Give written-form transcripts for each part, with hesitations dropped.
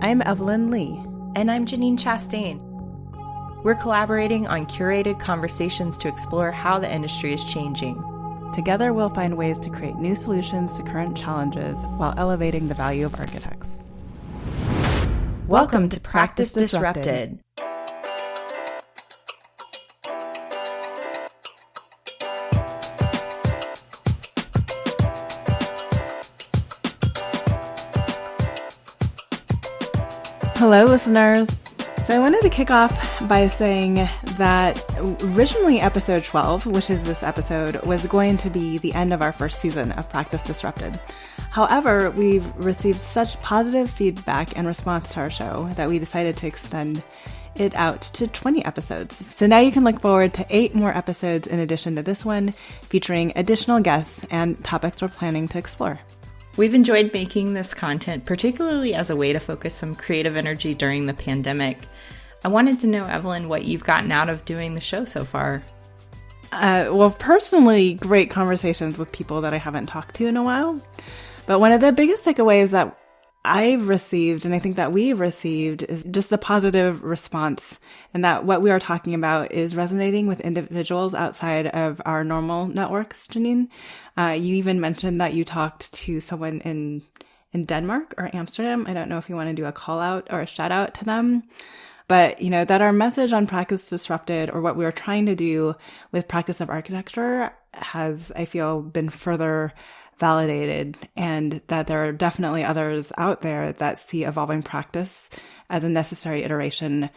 I'm Evelyn Lee. And I'm Janine Chastain. We're collaborating on curated conversations to explore how the industry is changing. Together, we'll find ways to create new solutions to current challenges while elevating the value of architects. Welcome to Practice Disrupted. Hello, listeners. So I wanted to kick off by saying that originally episode 12, which is this episode, was going to be the end of our first season of Practice Disrupted. However, we've received such positive feedback and response to our show that we decided to extend it out to 20 episodes. So now you can look forward to 8 more episodes in addition to this one, featuring additional guests and topics we're planning to explore. We've enjoyed making this content, particularly as a way to focus some creative energy during the pandemic. I wanted to know, Evelyn, what you've gotten out of doing the show so far. Well, personally, great conversations with people that I haven't talked to in a while. But one of the biggest takeaways that I've received, and I think that we've received, is just the positive response, and that what we are talking about is resonating with individuals outside of our normal networks, Janine. You even mentioned that you talked to someone in Denmark or Amsterdam. I don't know if you want to do a call out or a shout out to them. But, you know, that our message on Practice Disrupted, or what we are trying to do with Practice of Architecture, has, I feel, been further validated, and that there are definitely others out there that see evolving practice as a necessary iteration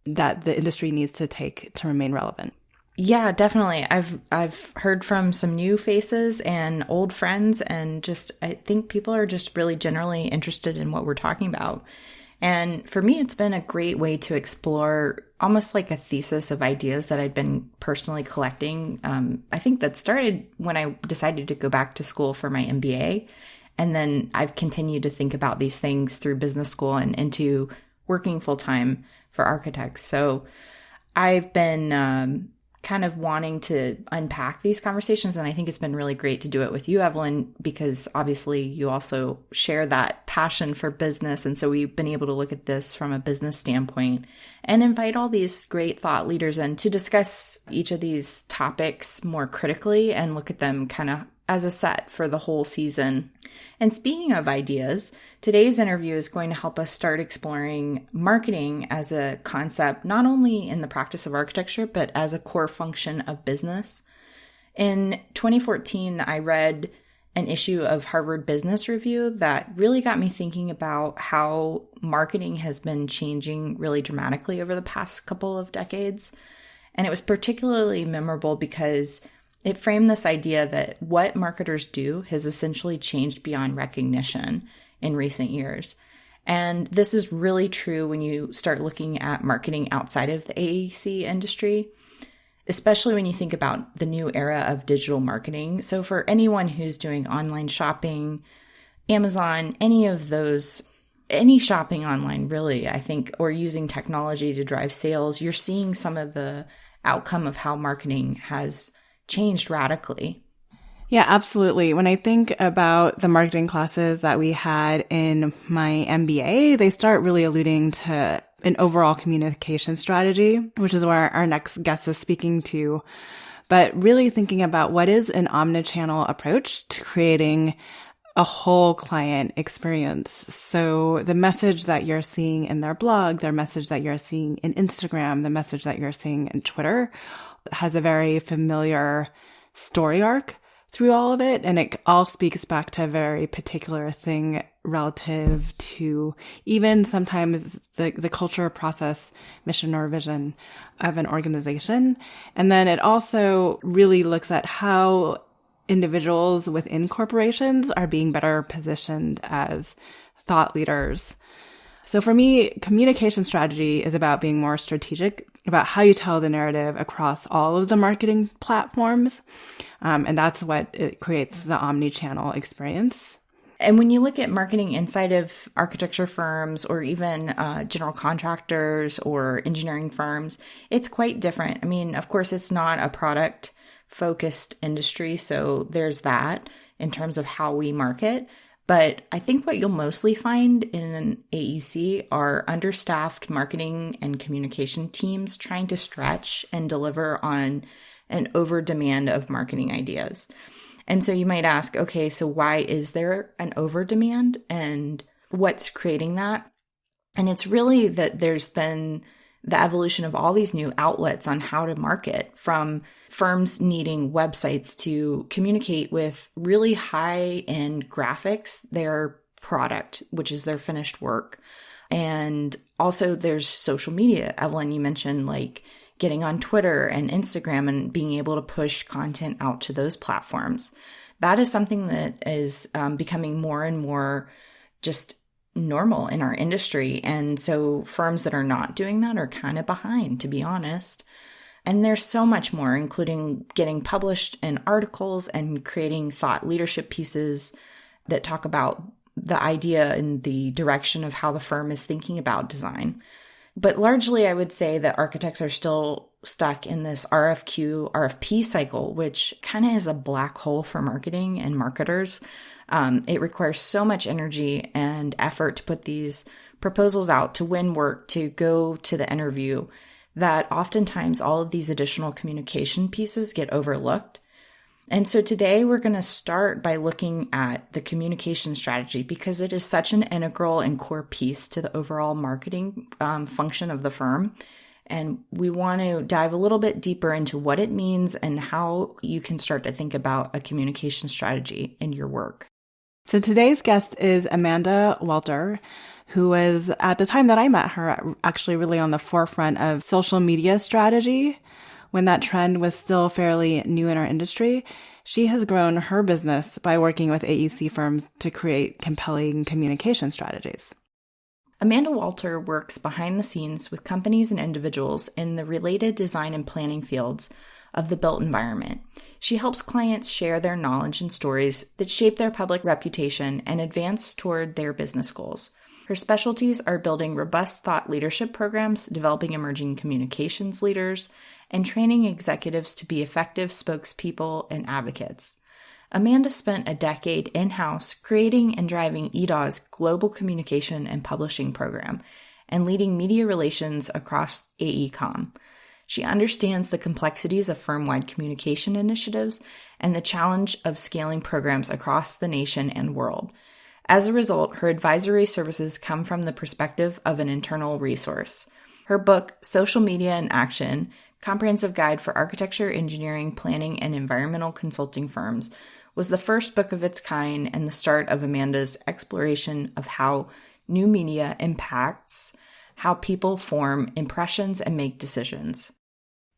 that the industry needs to take to remain relevant. Yeah, definitely. I've heard from some new faces and old friends, and just I think people are just really generally interested in what we're talking about. And for me, it's been a great way to explore almost like a thesis of ideas that I'd been personally collecting. I think that started when I decided to go back to school for my MBA. And then I've continued to think about these things through business school and into working full time for architects. So I've been kind of wanting to unpack these conversations. And I think it's been really great to do it with you, Evelyn, because obviously you also share that passion for business. And so we've been able to look at this from a business standpoint and invite all these great thought leaders in to discuss each of these topics more critically and look at them kind of as a set for the whole season. And speaking of ideas, today's interview is going to help us start exploring marketing as a concept, not only in the practice of architecture, but as a core function of business. In 2014, I read an issue of Harvard Business Review that really got me thinking about how marketing has been changing really dramatically over the past couple of decades. And it was particularly memorable because it framed this idea that what marketers do has essentially changed beyond recognition in recent years. And this is really true when you start looking at marketing outside of the AEC industry, especially when you think about the new era of digital marketing. So for anyone who's doing online shopping, Amazon, any of those, any shopping online really, I think, or using technology to drive sales, you're seeing some of the outcome of how marketing has changed radically. Yeah, absolutely. When I think about the marketing classes that we had in my MBA, they start really alluding to an overall communication strategy, which is where our next guest is speaking to, but really thinking about what is an omnichannel approach to creating a whole client experience. So the message that you're seeing in their blog, their message that you're seeing in Instagram, the message that you're seeing in Twitter has a very familiar story arc through all of it. And it all speaks back to a very particular thing relative to even sometimes the culture, process, mission, or vision of an organization. And then it also really looks at how individuals within corporations are being better positioned as thought leaders. So for me, communication strategy is about being more strategic about how you tell the narrative across all of the marketing platforms. And that's what it creates the omni-channel experience. And when you look at marketing inside of architecture firms or even general contractors or engineering firms, it's quite different. I mean, of course, it's not a product-focused industry, so there's that in terms of how we market. But I think what you'll mostly find in an AEC are understaffed marketing and communication teams trying to stretch and deliver on an over demand of marketing ideas. And so you might ask, okay, so why is there an over demand and what's creating that? And it's really that there's been the evolution of all these new outlets on how to market, from firms needing websites to communicate with really high-end graphics, their product, which is their finished work. And also there's social media. Evelyn, you mentioned like getting on Twitter and Instagram and being able to push content out to those platforms. That is something that is becoming more and more just normal in our industry. And so firms that are not doing that are kind of behind, to be honest. And there's so much more, including getting published in articles and creating thought leadership pieces that talk about the idea and the direction of how the firm is thinking about design. But largely, I would say that architects are still stuck in this RFQ, RFP cycle, which kind of is a black hole for marketing and marketers. It requires so much energy and effort to put these proposals out, to win work, to go to the interview, that oftentimes all of these additional communication pieces get overlooked. And so today we're going to start by looking at the communication strategy, because it is such an integral and core piece to the overall marketing function of the firm. And we want to dive a little bit deeper into what it means and how you can start to think about a communication strategy in your work. So today's guest is Amanda Walter, who was, at the time that I met her, actually really on the forefront of social media strategy when that trend was still fairly new in our industry. She has grown her business by working with AEC firms to create compelling communication strategies. Amanda Walter works behind the scenes with companies and individuals in the related design and planning fields of the built environment. She helps clients share their knowledge and stories that shape their public reputation and advance toward their business goals. Her specialties are building robust thought leadership programs, developing emerging communications leaders, and training executives to be effective spokespeople and advocates. Amanda spent a decade in-house creating and driving EDAW's global communication and publishing program and leading media relations across AECOM. She understands the complexities of firm-wide communication initiatives and the challenge of scaling programs across the nation and world. As a result, her advisory services come from the perspective of an internal resource. Her book, Social Media in Action, Comprehensive Guide for Architecture, Engineering, Planning, and Environmental Consulting Firms, was the first book of its kind and the start of Amanda's exploration of how new media impacts how people form impressions and make decisions.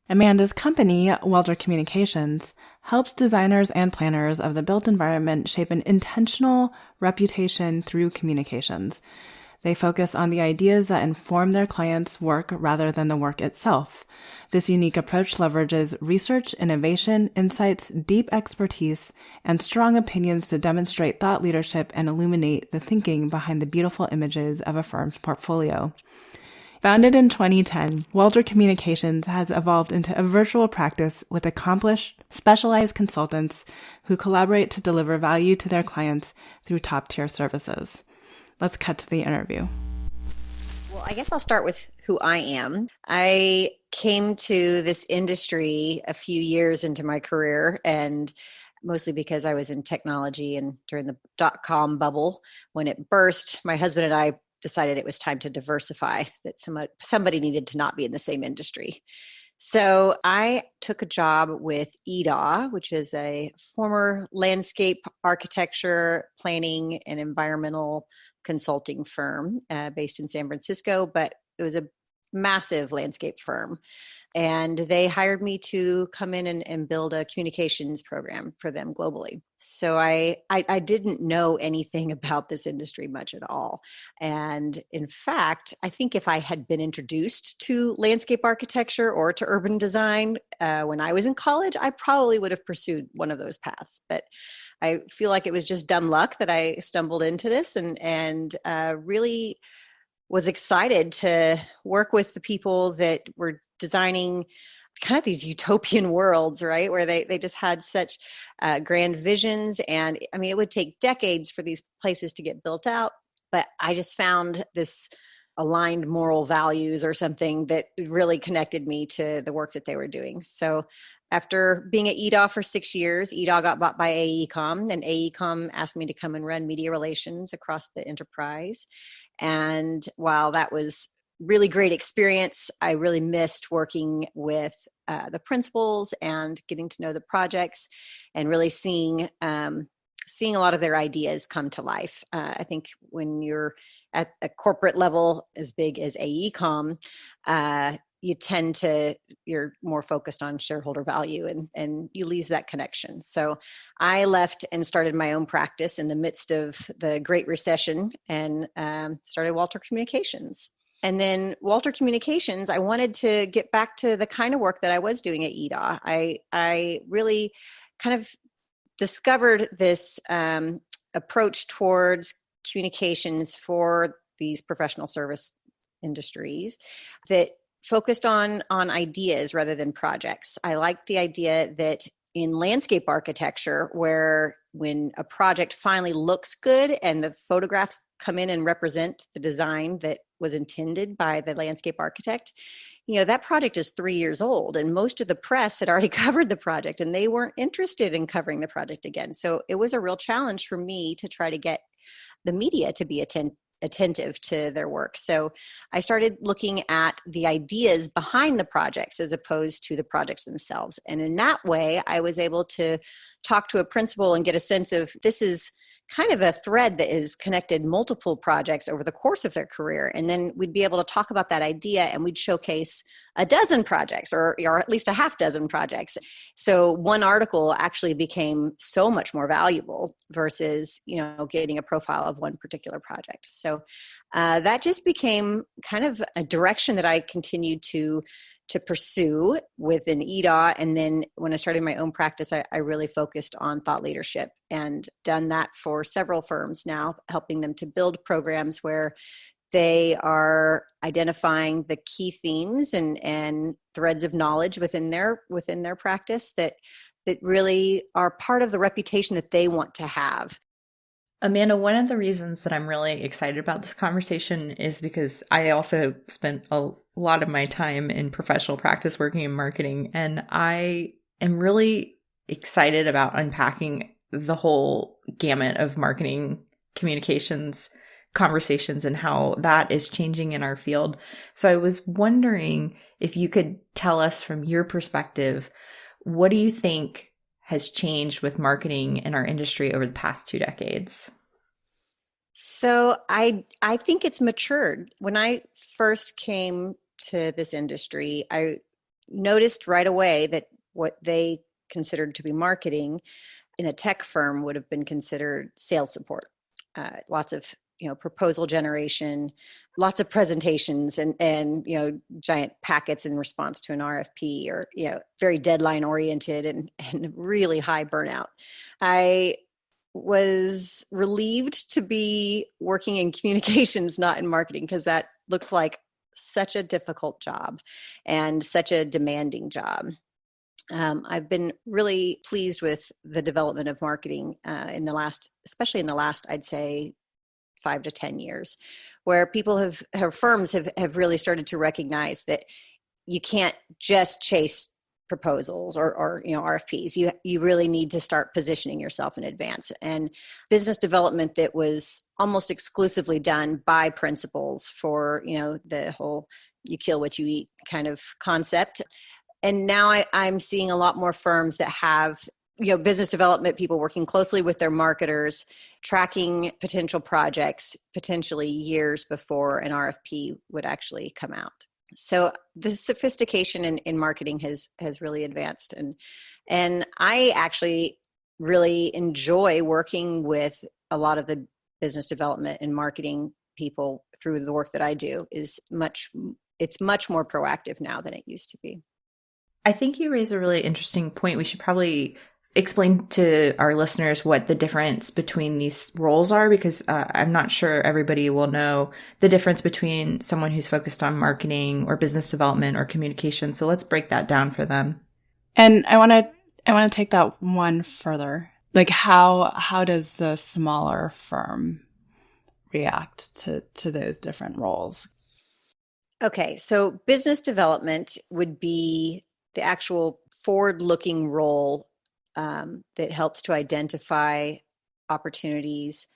Amanda's company, Walter Communications, helps designers and planners of the built environment shape an intentional reputation through communications. They focus on the ideas that inform their clients' work rather than the work itself. This unique approach leverages research, innovation, insights, deep expertise, and strong opinions to demonstrate thought leadership and illuminate the thinking behind the beautiful images of a firm's portfolio. Founded in 2010, Walter Communications has evolved into a virtual practice with accomplished, specialized consultants who collaborate to deliver value to their clients through top-tier services. Let's cut to the interview. Well, I guess I'll start with who I am. I came to this industry a few years into my career, and mostly because I was in technology, and during the dot-com bubble, when it burst, my husband and I decided it was time to diversify, that somebody needed to not be in the same industry. So I took a job with EDAW, which is a former landscape architecture, planning, and environmental consulting firm based in San Francisco, but it was a massive landscape firm. And they hired me to come in and build a communications program for them globally. So I didn't know anything about this industry much at all. And in fact, I think if I had been introduced to landscape architecture or to urban design when I was in college, I probably would have pursued one of those paths. But I feel like it was just dumb luck that I stumbled into this and really was excited to work with the people that were designing kind of these utopian worlds, right? Where they just had such grand visions. And I mean, it would take decades for these places to get built out. But I just found this aligned moral values or something that really connected me to the work that they were doing. So after being at EDAW for 6 years, EDAW got bought by AECOM, and AECOM asked me to come and run media relations across the enterprise. And while that was really great experience, I really missed working with the principals and getting to know the projects and really seeing a lot of their ideas come to life. I think when you're at a corporate level as big as AECOM, you're more focused on shareholder value and you lose that connection. So I left and started my own practice in the midst of the Great Recession and started Walter Communications. And then Walter Communications, I wanted to get back to the kind of work that I was doing at EDAW. I really kind of discovered this approach towards communications for these professional service industries that focused on ideas rather than projects. I liked the idea that in landscape architecture, where when a project finally looks good and the photographs come in and represent the design that was intended by the landscape architect, that project is 3 years old and most of the press had already covered the project and they weren't interested in covering the project again. So it was a real challenge for me to try to get the media to be attentive to their work. So I started looking at the ideas behind the projects as opposed to the projects themselves. And in that way, I was able to talk to a principal and get a sense of this is kind of a thread that is connected multiple projects over the course of their career. And then we'd be able to talk about that idea and we'd showcase a dozen projects or at least a half dozen projects. So one article actually became so much more valuable versus, getting a profile of one particular project. So that just became kind of a direction that I continued to pursue within EDAW. And then when I started my own practice, I really focused on thought leadership and done that for several firms now, helping them to build programs where they are identifying the key themes and threads of knowledge within their practice that really are part of the reputation that they want to have. Amanda, one of the reasons that I'm really excited about this conversation is because I also spent a lot of my time in professional practice working in marketing, and I am really excited about unpacking the whole gamut of marketing communications conversations and how that is changing in our field. So I was wondering if you could tell us from your perspective, what do you think has changed with marketing in our industry over the past 2 decades? So I think it's matured. When I first came to this industry, I noticed right away that what they considered to be marketing in a tech firm would have been considered sales support. Lots of proposal generation, lots of presentations and giant packets in response to an RFP, or very deadline oriented and really high burnout. I was relieved to be working in communications, not in marketing, because that looked like such a difficult job and such a demanding job. I've been really pleased with the development of marketing especially in the last, I'd say, 5 to 10 years, where firms have really started to recognize that you can't just chase proposals or RFPs. You really need to start positioning yourself in advance. And business development that was almost exclusively done by principals for the whole "you kill what you eat" kind of concept. And now I'm seeing a lot more firms that have business development people working closely with their marketers, tracking potential projects, potentially years before an RFP would actually come out. So the sophistication in marketing has really advanced. And I actually really enjoy working with a lot of the business development and marketing people through the work that I do. It's much more proactive now than it used to be. I think you raise a really interesting point. We should probably explain to our listeners what the difference between these roles are? Because I'm not sure everybody will know the difference between someone who's focused on marketing or business development or communication. So let's break that down for them. And I want to take that one further. Like how does the smaller firm react to those different roles? Okay, so business development would be the actual forward-looking role that helps to identify opportunities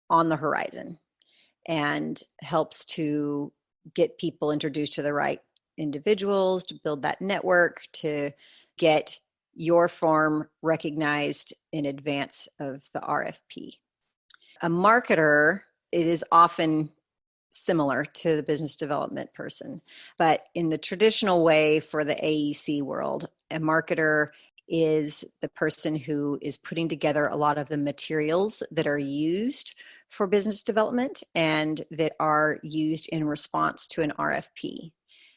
on the horizon and helps to get people introduced to the right individuals, to build that network, to get your firm recognized in advance of the RFP. A marketer, it is often similar to the business development person, but in the traditional way for the AEC world, a marketer is the person who is putting together a lot of the materials that are used for business development and that are used in response to an RFP.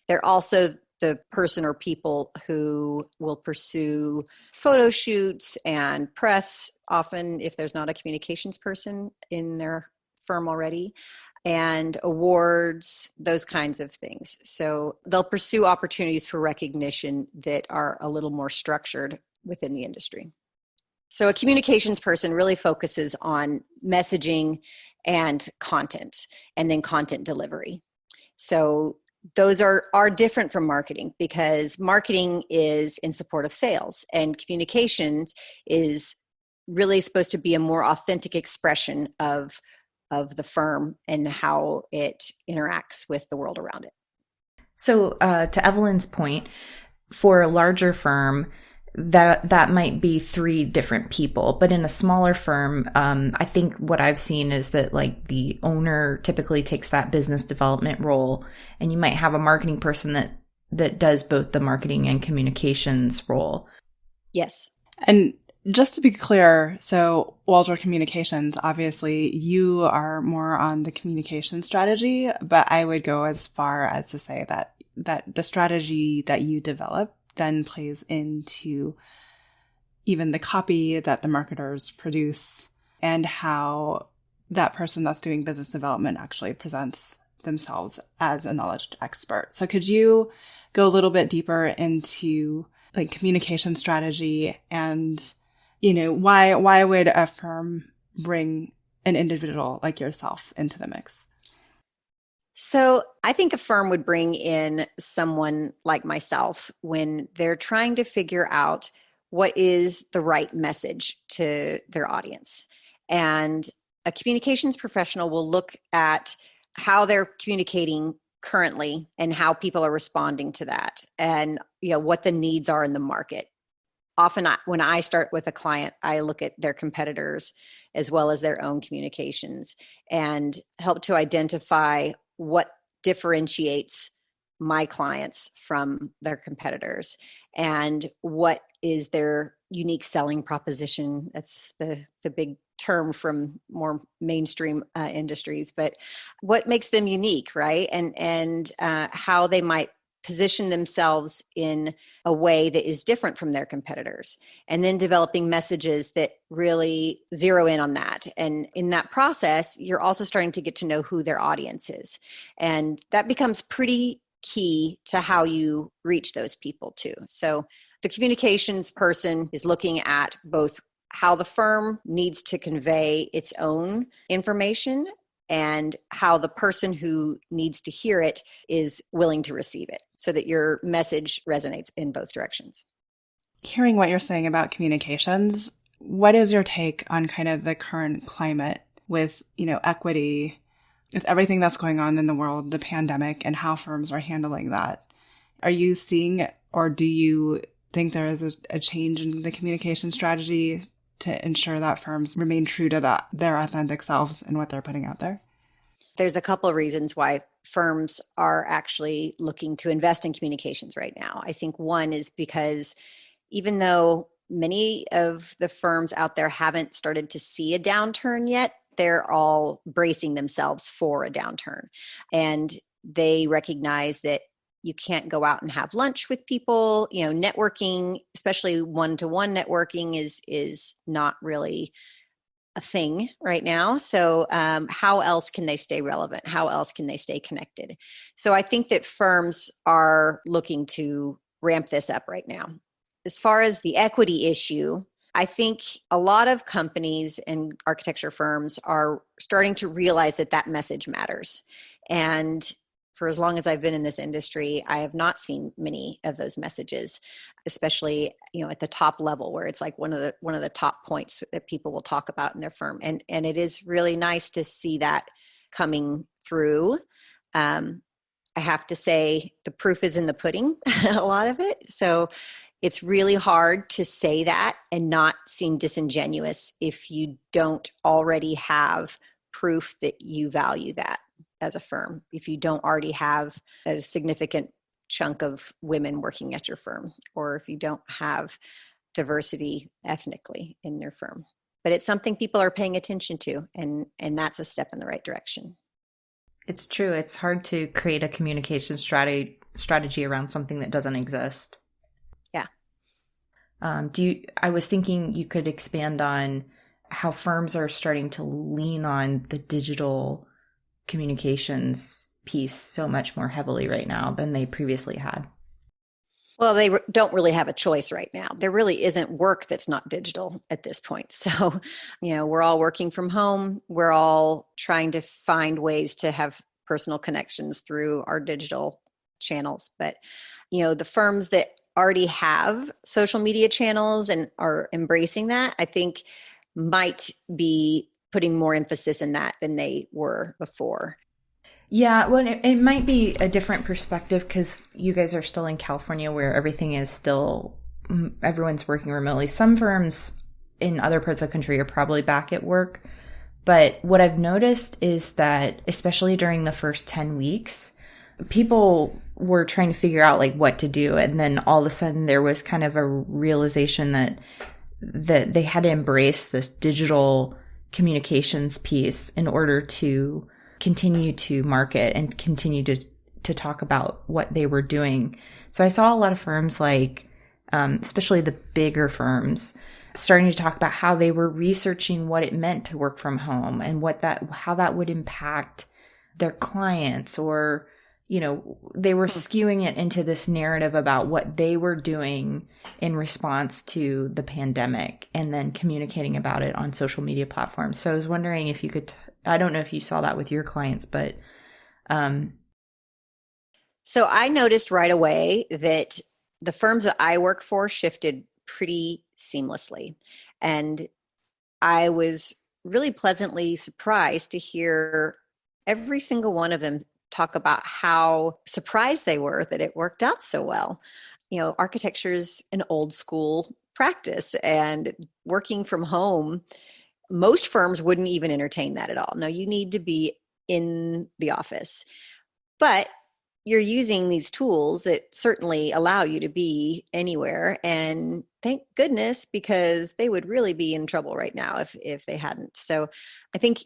They're also the person or people who will pursue photo shoots and press, often if there's not a communications person in their firm already, and awards, those kinds of things. So they'll pursue opportunities for recognition that are a little more structured within the industry. So a communications person really focuses on messaging and content, and then content delivery. So those are different from marketing, because marketing is in support of sales, and communications is really supposed to be a more authentic expression of the firm and how it interacts with the world around it. So to Evelyn's point, for a larger firm, that might be 3 different people, but in a smaller firm, I think what I've seen is that like the owner typically takes that business development role, and you might have a marketing person that does both the marketing and communications role. Yes. And just to be clear, so Walter Communications, obviously you are more on the communication strategy, but I would go as far as to say that the strategy that you develop then plays into even the copy that the marketers produce and how that person that's doing business development actually presents themselves as a knowledge expert. So could you go a little bit deeper into like communication strategy and, you know, why would a firm bring an individual like yourself into the mix? So I think a firm would bring in someone like myself when they're trying to figure out what is the right message to their audience. And a communications professional will look at how they're communicating currently and how people are responding to that, and what the needs are in the market. Often when I start with a client, I look at their competitors as well as their own communications and help to identify what differentiates my clients from their competitors and what is their unique selling proposition. That's the big term from more mainstream industries, but what makes them unique, right? And how they might position themselves in a way that is different from their competitors, and then developing messages that really zero in on that. And in that process, you're also starting to get to know who their audience is. And that becomes pretty key to how you reach those people too. So the communications person is looking at both how the firm needs to convey its own information and how the person who needs to hear it is willing to receive it, so that your message resonates in both directions. Hearing what you're saying about communications, what is your take on kind of the current climate with, equity, with everything that's going on in the world, the pandemic, and how firms are handling that? Are you seeing, or do you think there is a change in the communication strategy to ensure that firms remain true to their authentic selves and what they're putting out there? There's a couple of reasons why firms are actually looking to invest in communications right now. I think one is because even though many of the firms out there haven't started to see a downturn yet, they're all bracing themselves for a downturn. And they recognize that You can't go out and have lunch with people. Networking, especially one-to-one networking, is not really a thing right now. So how else can they stay relevant? How else can they stay connected? So I think that firms are looking to ramp this up right now. As far as the equity issue, I think a lot of companies and architecture firms are starting to realize that message matters. And for as long as I've been in this industry, I have not seen many of those messages, especially at the top level, where it's like one of the top points that people will talk about in their firm. And it is really nice to see that coming through. I have to say the proof is in the pudding, a lot of it. So it's really hard to say that and not seem disingenuous if you don't already have proof that you value that as a firm, if you don't already have a significant chunk of women working at your firm, or if you don't have diversity ethnically in your firm. But it's something people are paying attention to, and that's a step in the right direction. It's true. It's hard to create a communication strategy around something that doesn't exist. Yeah. I was thinking you could expand on how firms are starting to lean on the digital communications piece so much more heavily right now than they previously had. Well, they don't really have a choice right now. There really isn't work that's not digital at this point. So, we're all working from home. We're all trying to find ways to have personal connections through our digital channels. But, the firms that already have social media channels and are embracing that, I think might be putting more emphasis in that than they were before. Yeah, well, it might be a different perspective because you guys are still in California where everything is still, everyone's working remotely. Some firms in other parts of the country are probably back at work. But what I've noticed is that, especially during the first 10 weeks, people were trying to figure out like what to do. And then all of a sudden there was kind of a realization that they had to embrace this digital communications piece in order to continue to market and continue to talk about what they were doing. So I saw a lot of firms like, especially the bigger firms, starting to talk about how they were researching what it meant to work from home and how that would impact their clients, or, they were skewing it into this narrative about what they were doing in response to the pandemic and then communicating about it on social media platforms. So I was wondering if you could, I don't know if you saw that with your clients, but. So I noticed right away that the firms that I work for shifted pretty seamlessly. And I was really pleasantly surprised to hear every single one of them talk about how surprised they were that it worked out so well. Architecture is an old school practice, and working from home, most firms wouldn't even entertain that at all. No, you need to be in the office. But you're using these tools that certainly allow you to be anywhere. And thank goodness, because they would really be in trouble right now if they hadn't. So I think,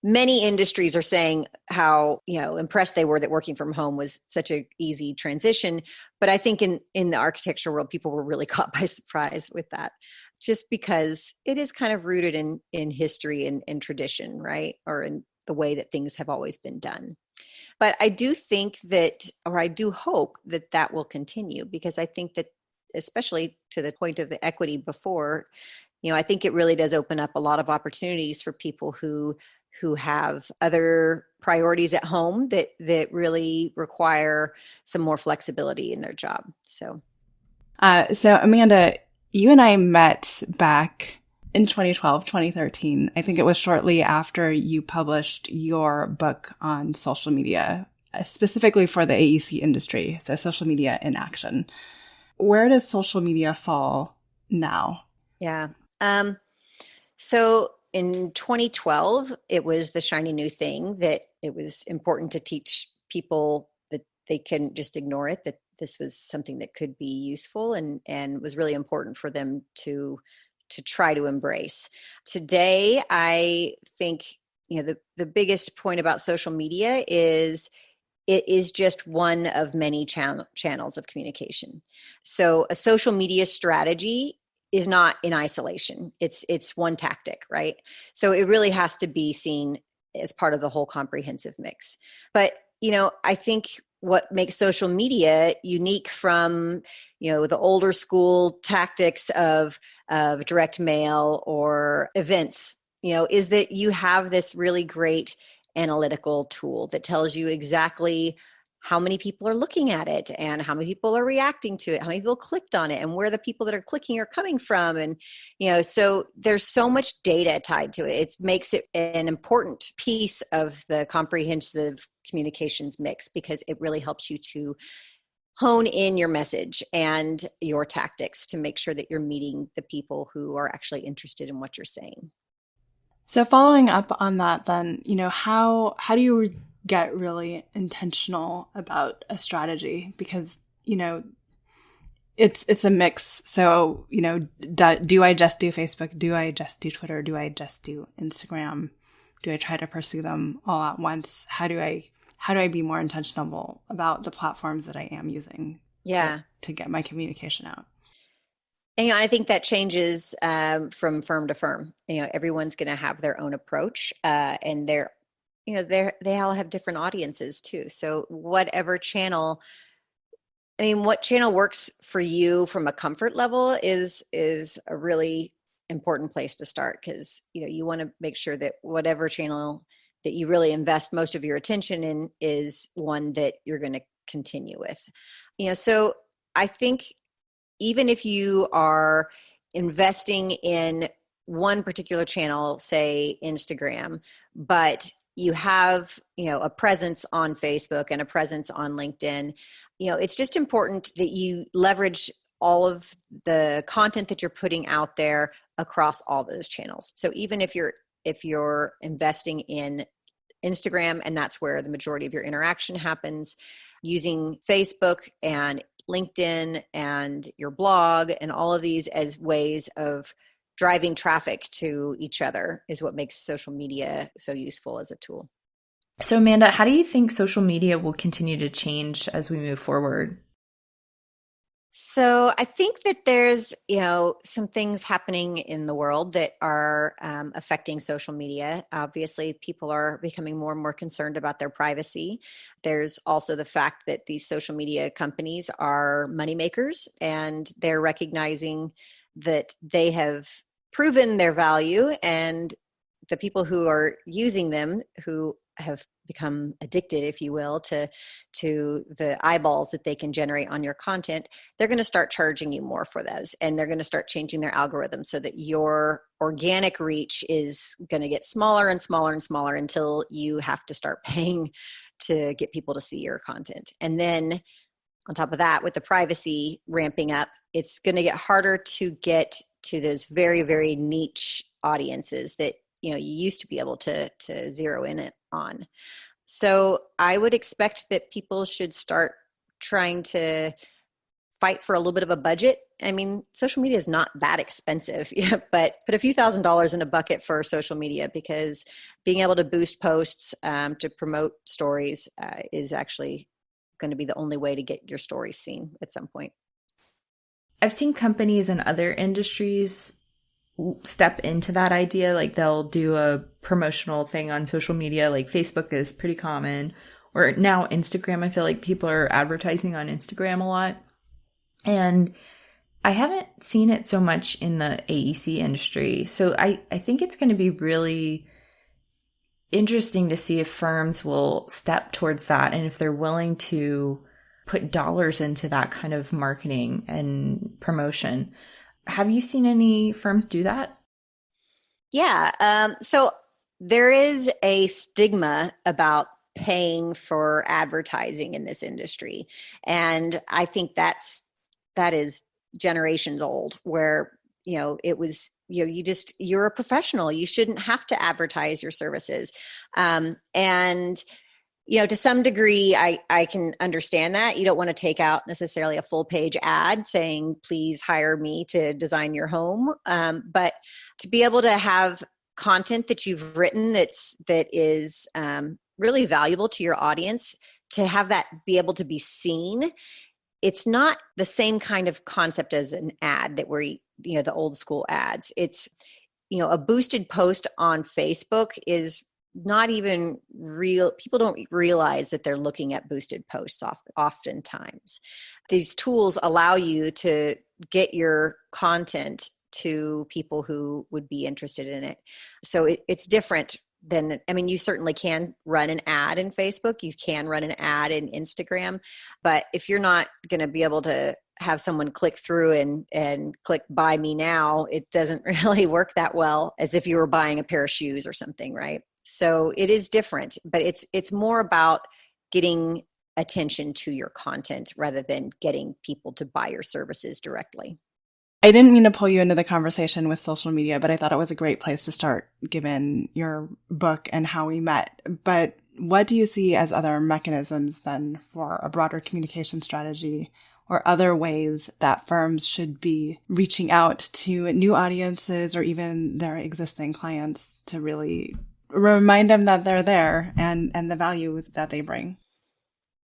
many industries are saying how, impressed they were that working from home was such an easy transition. But I think in the architecture world, people were really caught by surprise with that, just because it is kind of rooted in history and tradition, right? Or in the way that things have always been done. But I do think that, or I do hope that will continue, because I think that, especially to the point of the equity before, I think it really does open up a lot of opportunities for people who have other priorities at home that really require some more flexibility in their job. So Amanda, you and I met back in 2012, 2013. I think it was shortly after you published your book on social media, specifically for the AEC industry, so social media in action. Where does social media fall now? Yeah. So in 2012, it was the shiny new thing that it was important to teach people that they couldn't just ignore it, that this was something that could be useful and was really important for them to try to embrace. Today, I think, the biggest point about social media is it is just one of many channels of communication. So a social media strategy is not in isolation. It's one tactic, right? So it really has to be seen as part of the whole comprehensive mix. But, I think what makes social media unique from, the older school tactics of direct mail or events, is that you have this really great analytical tool that tells you exactly how many people are looking at it and how many people are reacting to it, how many people clicked on it, and where the people that are clicking are coming from. And, so there's so much data tied to it. It makes it an important piece of the comprehensive communications mix because it really helps you to hone in your message and your tactics to make sure that you're meeting the people who are actually interested in what you're saying. So following up on that then, how do you get really intentional about a strategy? Because, it's a mix. So, do I just do Facebook? Do I just do Twitter? Do I just do Instagram? Do I try to pursue them all at once? How do I be more intentional about the platforms that I am using to get my communication out? And I think that changes from firm to firm. Everyone's going to have their own approach, and they all have different audiences too. So whatever channel, what channel works for you from a comfort level is a really important place to start, because you want to make sure that whatever channel that you really invest most of your attention in is one that you're going to continue with. So I think even if you are investing in one particular channel, say Instagram, but you have, a presence on Facebook and a presence on LinkedIn, it's just important that you leverage all of the content that you're putting out there across all those channels. So even if you're investing in Instagram and that's where the majority of your interaction happens, using Facebook and LinkedIn and your blog and all of these as ways of driving traffic to each other is what makes social media so useful as a tool. So Amanda, how do you think social media will continue to change as we move forward? So I think that there's, some things happening in the world that are affecting social media. Obviously, people are becoming more and more concerned about their privacy. There's also the fact that these social media companies are moneymakers, and they're recognizing that they have proven their value, and the people who are using them, who have become addicted, if you will, to the eyeballs that they can generate on your content, they're going to start charging you more for those. And they're going to start changing their algorithm so that your organic reach is going to get smaller and smaller and smaller until you have to start paying to get people to see your content. And then on top of that, with the privacy ramping up, it's going to get harder to get to those very, very niche audiences that you used to be able to zero in it on. So I would expect that people should start trying to fight for a little bit of a budget. Social media is not that expensive, but put a few $1,000s in a bucket for social media, because being able to boost posts to promote stories is actually going to be the only way to get your stories seen at some point. I've seen companies in other industries step into that idea. Like they'll do a promotional thing on social media, like Facebook is pretty common, or now Instagram. I feel like people are advertising on Instagram a lot. And I haven't seen it so much in the AEC industry. So I think it's going to be really interesting to see if firms will step towards that and if they're willing to put dollars into that kind of marketing and promotion. Have you seen any firms do that? Yeah. So there is a stigma about paying for advertising in this industry. And I think that is generations old, where, it was, you're a professional. You shouldn't have to advertise your services. And to some degree, I can understand that. You don't want to take out necessarily a full page ad saying, please hire me to design your home. But to be able to have content that you've written that is really valuable to your audience, to have that be able to be seen, it's not the same kind of concept as an ad that we're, the old school ads. It's, a boosted post on Facebook is not even real. People don't realize that they're looking at boosted posts oftentimes. These tools allow you to get your content to people who would be interested in it. So it's different than, you certainly can run an ad in Facebook. You can run an ad in Instagram. But if you're not going to be able to have someone click through and click buy me now, it doesn't really work that well as if you were buying a pair of shoes or something, right? So it is different, but it's more about getting attention to your content rather than getting people to buy your services directly. I didn't mean to pull you into the conversation with social media, but I thought it was a great place to start given your book and how we met. But what do you see as other mechanisms then for a broader communication strategy or other ways that firms should be reaching out to new audiences or even their existing clients to really remind them that they're there and the value that they bring?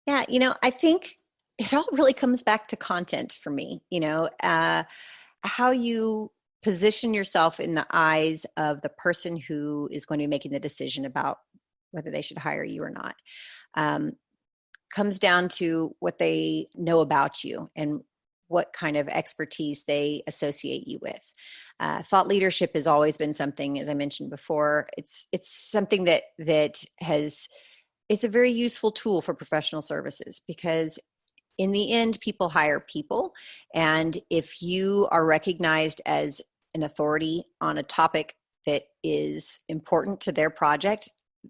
Yeah, I think it all really comes back to content for me, how you position yourself in the eyes of the person who is going to be making the decision about whether they should hire you or not. Comes down to what they know about you and what kind of expertise they associate you with. Thought leadership has always been something, as I mentioned before, it's something that it's a very useful tool for professional services because in the end, people hire people. And if you are recognized as an authority on a topic that is important to their project,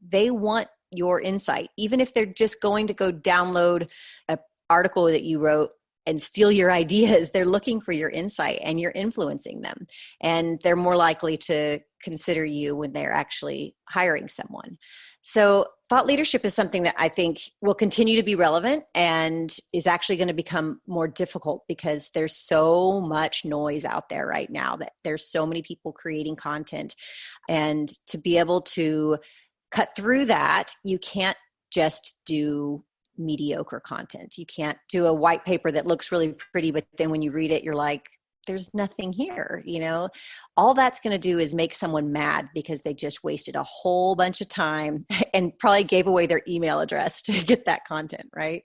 they want your insight. Even if they're just going to go download an article that you wrote and steal your ideas, they're looking for your insight and you're influencing them. And they're more likely to consider you when they're actually hiring someone. So thought leadership is something that I think will continue to be relevant and is actually going to become more difficult because there's so much noise out there right now that there's so many people creating content. And to be able to cut through that, you can't just do mediocre content. You can't do a white paper that looks really pretty, but then when you read it, you're like, there's nothing here, all that's going to do is make someone mad because they just wasted a whole bunch of time and probably gave away their email address to get that content, right?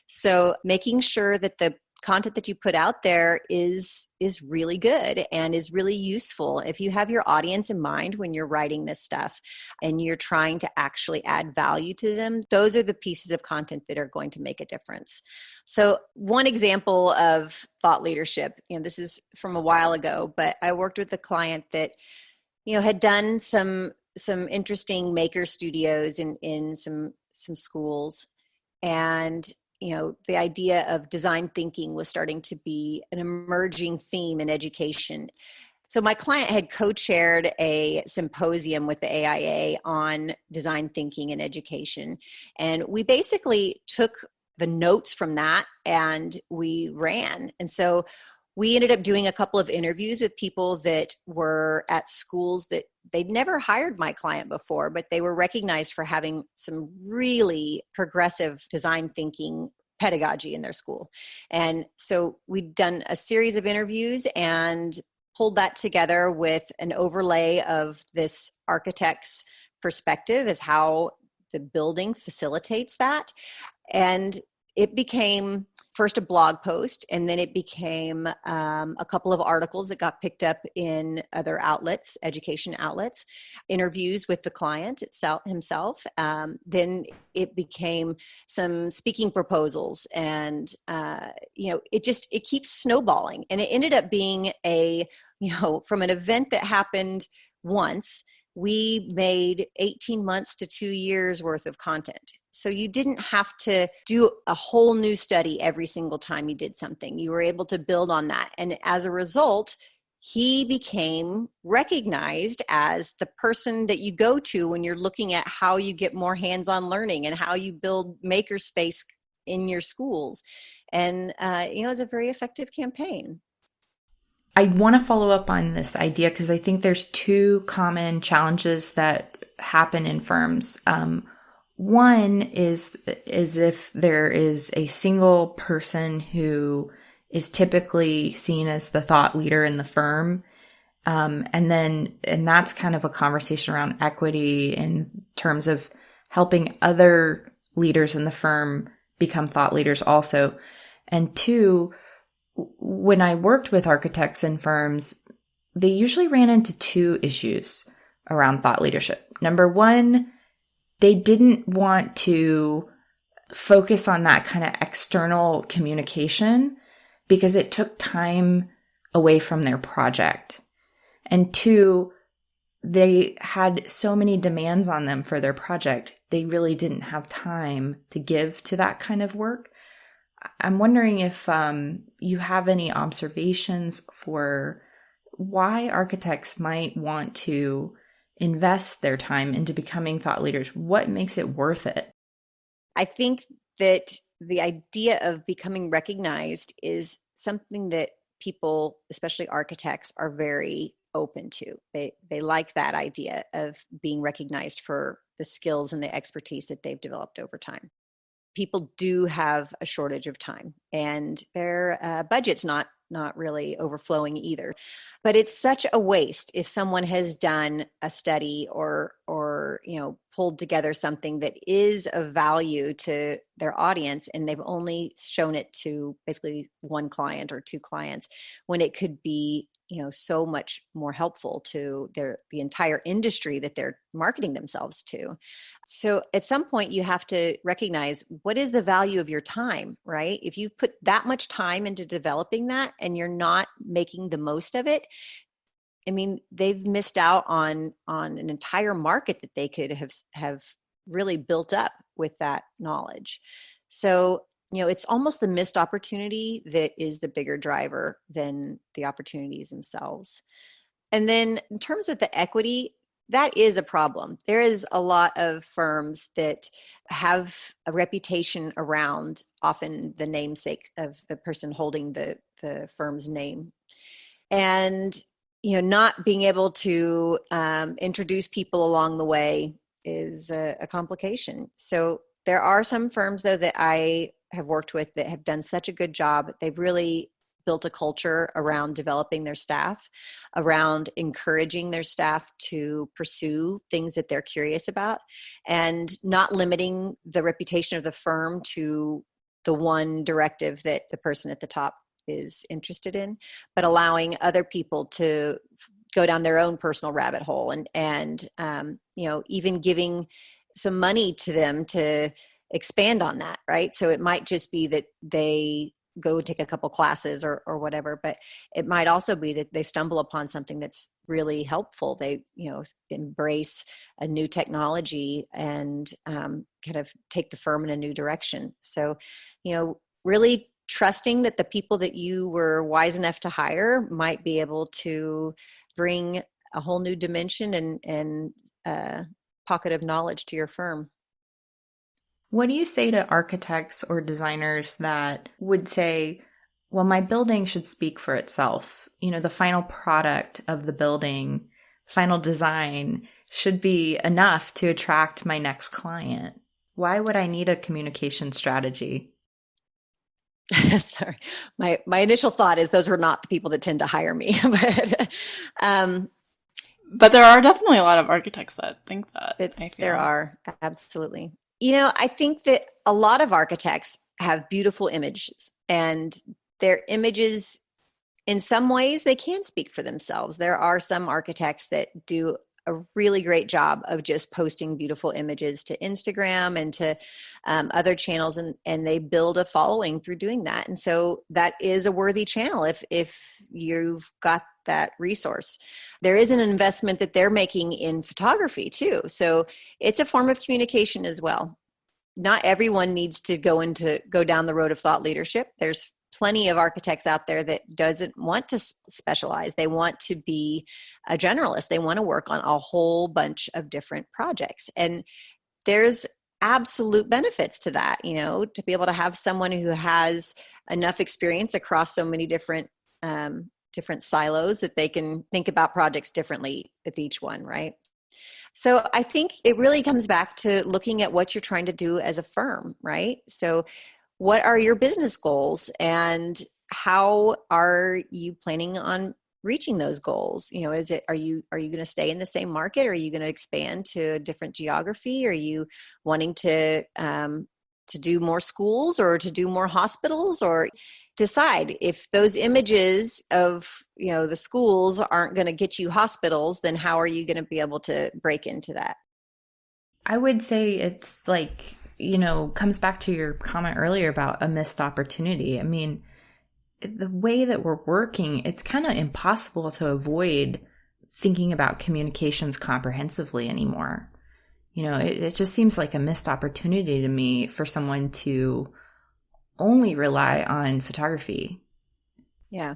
So making sure that the content that you put out there is really good and is really useful. If you have your audience in mind when you're writing this stuff and you're trying to actually add value to them, those are the pieces of content that are going to make a difference. So one example of thought leadership, this is from a while ago, but I worked with a client that, had done some interesting maker studios in some schools. And the idea of design thinking was starting to be an emerging theme in education. So my client had co-chaired a symposium with the AIA on design thinking in education. And we basically took the notes from that and we ran. And so we ended up doing a couple of interviews with people that were at schools that they'd never hired my client before, but they were recognized for having some really progressive design thinking pedagogy in their school. And so we'd done a series of interviews and pulled that together with an overlay of this architect's perspective as how the building facilitates that. And it became first a blog post, and then it became a couple of articles that got picked up in other outlets, education outlets, interviews with the client himself. Then it became some speaking proposals, and it keeps snowballing. And it ended up being from an event that happened once, we made 18 months to 2 years worth of content. So you didn't have to do a whole new study every single time you did something. You were able to build on that. And as a result, he became recognized as the person that you go to when you're looking at how you get more hands-on learning and how you build makerspace in your schools. And, it was a very effective campaign. I want to follow up on this idea because I think there's two common challenges that happen in firms. One is if there is a single person who is typically seen as the thought leader in the firm. And that's kind of a conversation around equity in terms of helping other leaders in the firm become thought leaders also. And two, when I worked with architects in firms, they usually ran into two issues around thought leadership. Number one, they didn't want to focus on that kind of external communication because it took time away from their project. And two, they had so many demands on them for their project, they really didn't have time to give to that kind of work. I'm wondering if you have any observations for why architects might want to invest their time into becoming thought leaders. What makes it worth it? I think that the idea of becoming recognized is something that people, especially architects, are very open to. They like that idea of being recognized for the skills and the expertise that they've developed over time. People do have a shortage of time, and their budget's not really overflowing either. But it's such a waste if someone has done a study or pulled together something that is of value to their audience, and they've only shown it to basically one client or two clients, when it could be so much more helpful to the entire industry that they're marketing themselves to. So at some point you have to recognize, what is the value of your time, right? If you put that much time into developing that and you're not making the most of it, I mean, they've missed out on an entire market that they could have really built up with that knowledge. So, it's almost the missed opportunity that is the bigger driver than the opportunities themselves. And then in terms of the equity, that is a problem. There is a lot of firms that have a reputation around often the namesake of the person holding the firm's name. And not being able to introduce people along the way is a complication. So there are some firms, though, that I have worked with that have done such a good job. They've really built a culture around developing their staff, around encouraging their staff to pursue things that they're curious about, and not limiting the reputation of the firm to the one directive that the person at the top is interested in, but allowing other people to go down their own personal rabbit hole, and even giving some money to them to expand on that, right? So it might just be that they go take a couple classes or whatever, but it might also be that they stumble upon something that's really helpful. They embrace a new technology and kind of take the firm in a new direction. So really trusting that the people that you were wise enough to hire might be able to bring a whole new dimension and pocket of knowledge to your firm. What do you say to architects or designers that would say, well, my building should speak for itself? The final product of the building, final design should be enough to attract my next client. Why would I need a communication strategy? Sorry. My initial thought is those are not the people that tend to hire me, but there are definitely a lot of architects that think that. I feel there are, absolutely. I think that a lot of architects have beautiful images, and their images, in some ways, they can speak for themselves. There are some architects that do a really great job of just posting beautiful images to Instagram and to other channels, and they build a following through doing that. And so that is a worthy channel if you've got that resource. There is an investment that they're making in photography too. So it's a form of communication as well. Not everyone needs to go down the road of thought leadership. There's plenty of architects out there that doesn't want to specialize. They want to be a generalist. They want to work on a whole bunch of different projects. And there's absolute benefits to that, to be able to have someone who has enough experience across so many different silos that they can think about projects differently with each one, right? So I think it really comes back to looking at what you're trying to do as a firm, right? So what are your business goals and how are you planning on reaching those goals? You know, are you going to stay in the same market? Are you going to expand to a different geography? Are you wanting to do more schools or to do more hospitals, or decide if those images of, you know, the schools aren't going to get you hospitals, then how are you going to be able to break into that? I would say it's like, comes back to your comment earlier about a missed opportunity. I mean, the way that we're working, it's kind of impossible to avoid thinking about communications comprehensively anymore. It just seems like a missed opportunity to me for someone to only rely on photography. Yeah.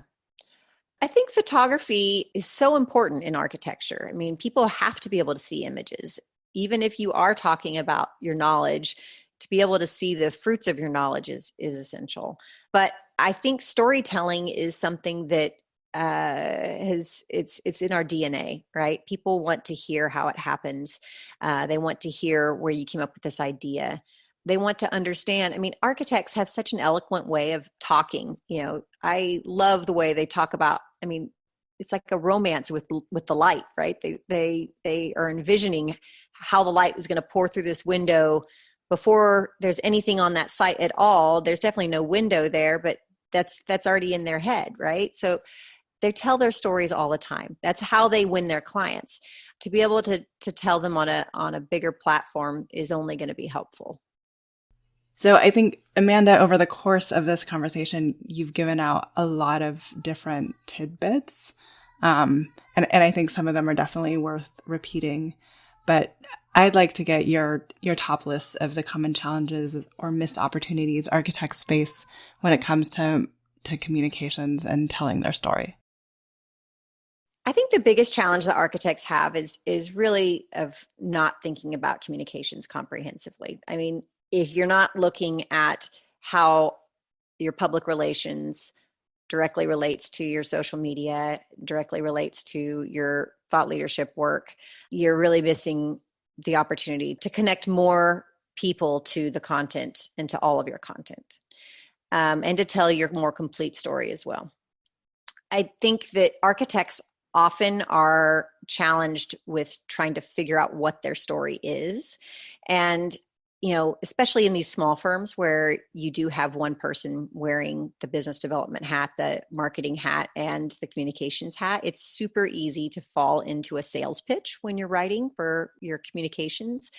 I think photography is so important in architecture. I mean, people have to be able to see images. Even if you are talking about your knowledge, to be able to see the fruits of your knowledge is essential. But I think storytelling is something that it's in our DNA, right? People want to hear how it happens. They want to hear where you came up with this idea. They want to understand. I mean, architects have such an eloquent way of talking. You know, I love the way they talk about, I mean, it's like a romance with the light, right? They are envisioning how the light was going to pour through this window before there's anything on that site at all. There's definitely no window there, but that's already in their head, right? So they tell their stories all the time. That's how they win their clients. To be able to tell them on a bigger platform is only going to be helpful. So I think, Amanda, over the course of this conversation, you've given out a lot of different tidbits. And I think some of them are definitely worth repeating. But I'd like to get your top list of the common challenges or missed opportunities architects face when it comes to communications and telling their story. I think the biggest challenge that architects have is really of not thinking about communications comprehensively. I mean, if you're not looking at how your public relations directly relates to your social media, directly relates to your thought leadership work, you're really missing the opportunity to connect more people to the content and to all of your content, and to tell your more complete story as well. I think that architects often are challenged with trying to figure out what their story is. And, you know, especially in these small firms where you do have one person wearing the business development hat, the marketing hat, and the communications hat, it's super easy to fall into a sales pitch when you're writing for your communications.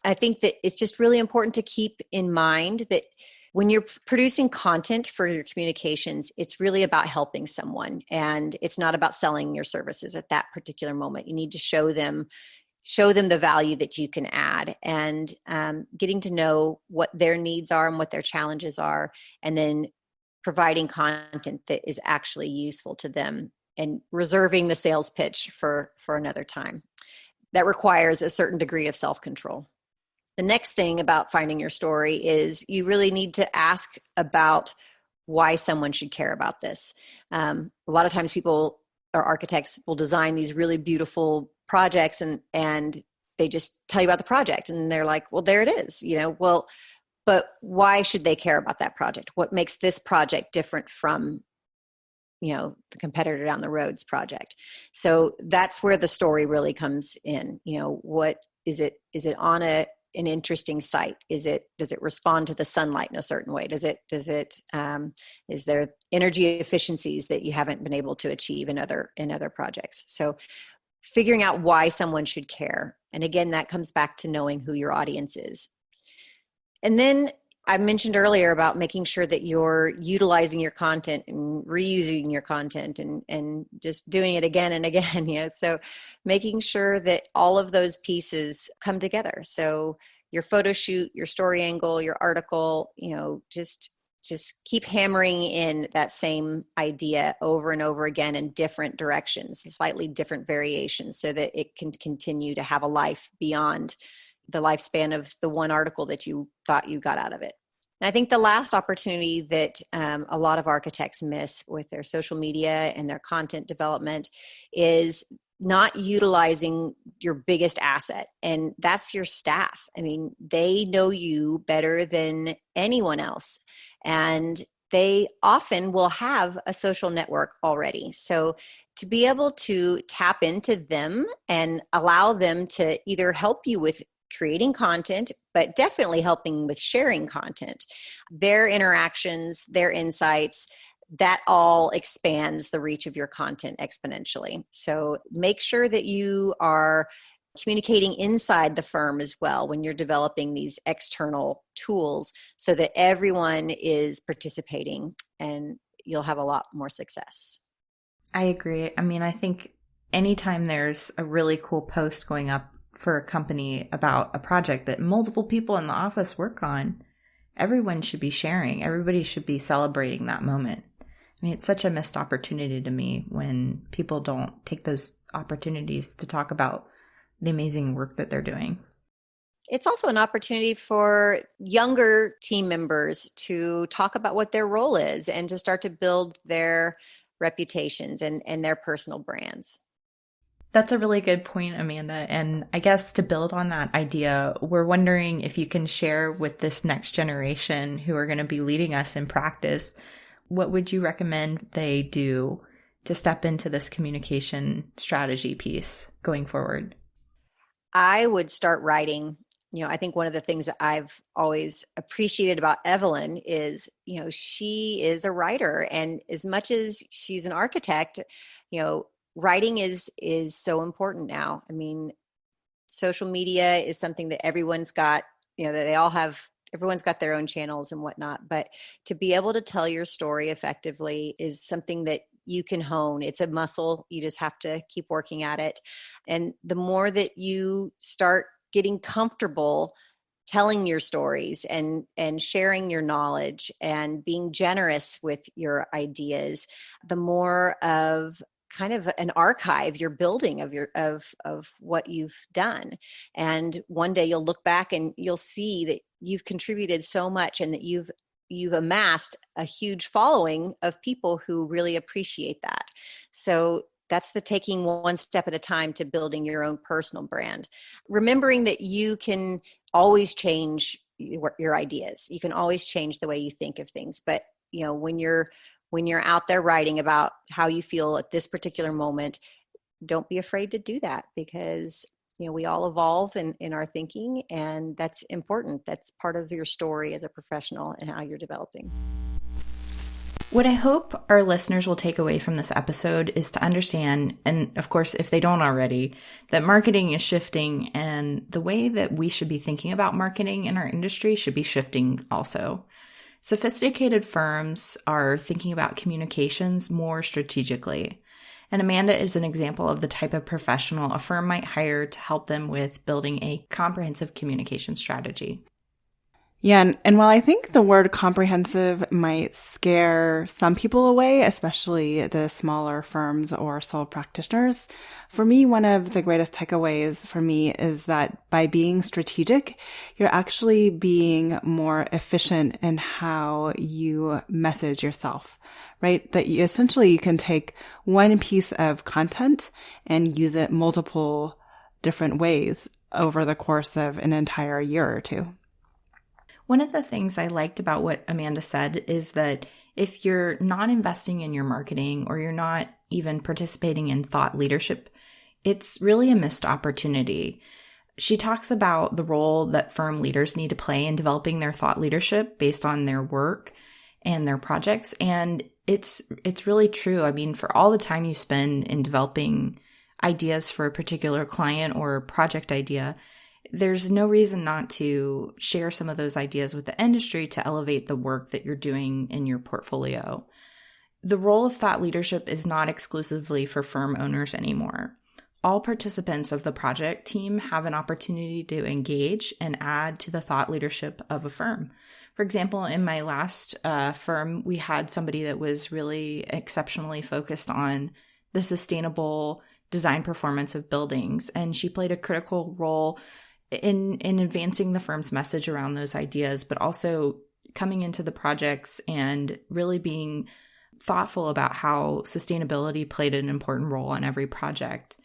I think that it's just really important to keep in mind that when you're producing content for your communications, it's really about helping someone, and it's not about selling your services at that particular moment. You need to show them the value that you can add, and getting to know what their needs are and what their challenges are, and then providing content that is actually useful to them, and reserving the sales pitch for another time. That requires a certain degree of self-control. The next thing about finding your story is you really need to ask about why someone should care about this. A lot of times people or architects will design these really beautiful projects and they just tell you about the project and they're like, well, there it is, you know, well, but why should they care about that project? What makes this project different from, you know, the competitor down the road's project? So that's where the story really comes in. You know, what is it? Is it on an interesting site? Does it respond to the sunlight in a certain way? Is there energy efficiencies that you haven't been able to achieve in other projects? So figuring out why someone should care. And again, that comes back to knowing who your audience is. And then I mentioned earlier about making sure that you're utilizing your content and reusing your content and just doing it again and again. You know, so making sure that all of those pieces come together. So your photo shoot, your story angle, your article, you know, just keep hammering in that same idea over and over again in different directions, slightly different variations, so that it can continue to have a life beyond the lifespan of the one article that you thought you got out of it. And I think the last opportunity that a lot of architects miss with their social media and their content development is not utilizing your biggest asset, and that's your staff. I mean, they know you better than anyone else, and they often will have a social network already. So to be able to tap into them and allow them to either help you with creating content, but definitely helping with sharing content, their interactions, their insights, that all expands the reach of your content exponentially. So make sure that you are communicating inside the firm as well when you're developing these external tools, so that everyone is participating and you'll have a lot more success. I agree. I mean, I think anytime there's a really cool post going up for a company about a project that multiple people in the office work on, everyone should be sharing. Everybody should be celebrating that moment. I mean, it's such a missed opportunity to me when people don't take those opportunities to talk about the amazing work that they're doing. It's also an opportunity for younger team members to talk about what their role is and to start to build their reputations and their personal brands. That's a really good point, Amanda. And I guess to build on that idea, we're wondering if you can share with this next generation who are going to be leading us in practice, what would you recommend they do to step into this communication strategy piece going forward? I would start writing. I think one of the things that I've always appreciated about Evelyn is, she is a writer, and as much as she's an architect, writing is so important now. I mean, social media is something that everyone's got, that everyone's got their own channels and whatnot, but to be able to tell your story effectively is something that you can hone. It's a muscle. You just have to keep working at it. And the more that you start getting comfortable telling your stories and sharing your knowledge and being generous with your ideas, the more of kind of an archive you're building of what you've done. And one day you'll look back and you'll see that you've contributed so much, and that you've amassed a huge following of people who really appreciate that. So that's the taking one step at a time to building your own personal brand. Remembering that you can always change your ideas. You can always change the way you think of things. But, when you're out there writing about how you feel at this particular moment, don't be afraid to do that, because we all evolve in our thinking, and that's important. That's part of your story as a professional and how you're developing. What I hope our listeners will take away from this episode is to understand, and of course, if they don't already, that marketing is shifting, and the way that we should be thinking about marketing in our industry should be shifting also. Sophisticated firms are thinking about communications more strategically. And Amanda is an example of the type of professional a firm might hire to help them with building a comprehensive communication strategy. Yeah, and while I think the word comprehensive might scare some people away, especially the smaller firms or sole practitioners, for me, one of the greatest takeaways for me is that by being strategic, you're actually being more efficient in how you message yourself, right? That essentially you can take one piece of content and use it multiple different ways over the course of an entire year or two. One of the things I liked about what Amanda said is that if you're not investing in your marketing, or you're not even participating in thought leadership, it's really a missed opportunity. She talks about the role that firm leaders need to play in developing their thought leadership based on their work and their projects. And it's really true. I mean, for all the time you spend in developing ideas for a particular client or project idea, there's no reason not to share some of those ideas with the industry to elevate the work that you're doing in your portfolio. The role of thought leadership is not exclusively for firm owners anymore. All participants of the project team have an opportunity to engage and add to the thought leadership of a firm. For example, in my last firm, we had somebody that was really exceptionally focused on the sustainable design performance of buildings, and she played a critical role in advancing the firm's message around those ideas, but also coming into the projects and really being thoughtful about how sustainability played an important role in every project.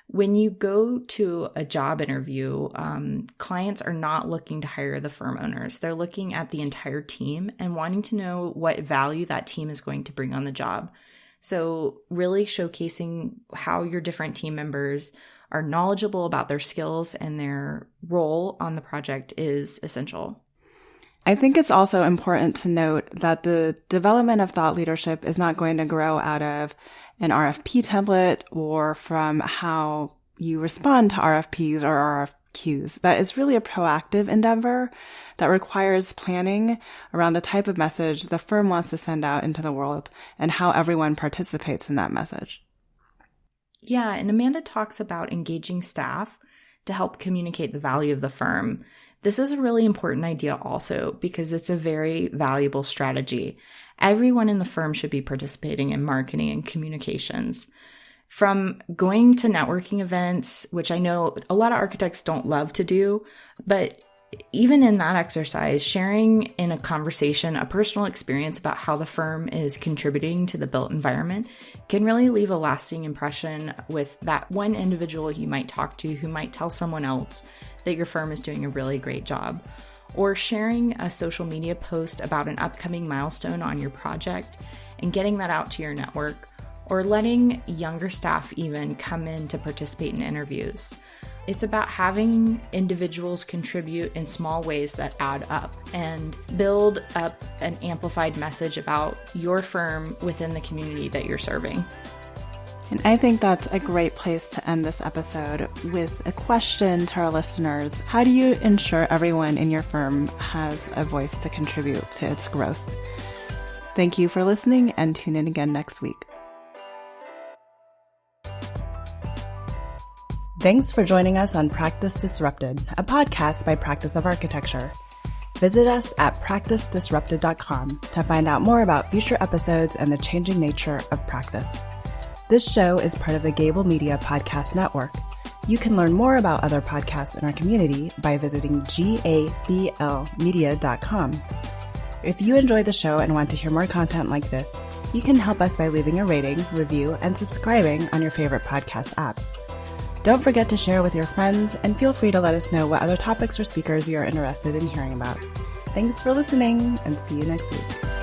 When you go to a job interview, clients are not looking to hire the firm owners. They're looking at the entire team and wanting to know what value that team is going to bring on the job. So really showcasing how your different team members are knowledgeable about their skills and their role on the project is essential. I think it's also important to note that the development of thought leadership is not going to grow out of an RFP template or from how you respond to RFPs or RFQs. That is really a proactive endeavor that requires planning around the type of message the firm wants to send out into the world and how everyone participates in that message. Yeah, and Amanda talks about engaging staff to help communicate the value of the firm. This is a really important idea also because it's a very valuable strategy. Everyone in the firm should be participating in marketing and communications. From going to networking events, which I know a lot of architects don't love to do, but even in that exercise, sharing in a conversation a personal experience about how the firm is contributing to the built environment can really leave a lasting impression with that one individual you might talk to who might tell someone else that your firm is doing a really great job. Or sharing a social media post about an upcoming milestone on your project and getting that out to your network, or letting younger staff even come in to participate in interviews. It's about having individuals contribute in small ways that add up and build up an amplified message about your firm within the community that you're serving. And I think that's a great place to end this episode with a question to our listeners. How do you ensure everyone in your firm has a voice to contribute to its growth? Thank you for listening, and tune in again next week. Thanks for joining us on Practice Disrupted, a podcast by Practice of Architecture. Visit us at practicedisrupted.com to find out more about future episodes and the changing nature of practice. This show is part of the Gable Media Podcast Network. You can learn more about other podcasts in our community by visiting gablmedia.com. If you enjoyed the show and want to hear more content like this, you can help us by leaving a rating, review, and subscribing on your favorite podcast app. Don't forget to share with your friends, and feel free to let us know what other topics or speakers you are interested in hearing about. Thanks for listening, and see you next week.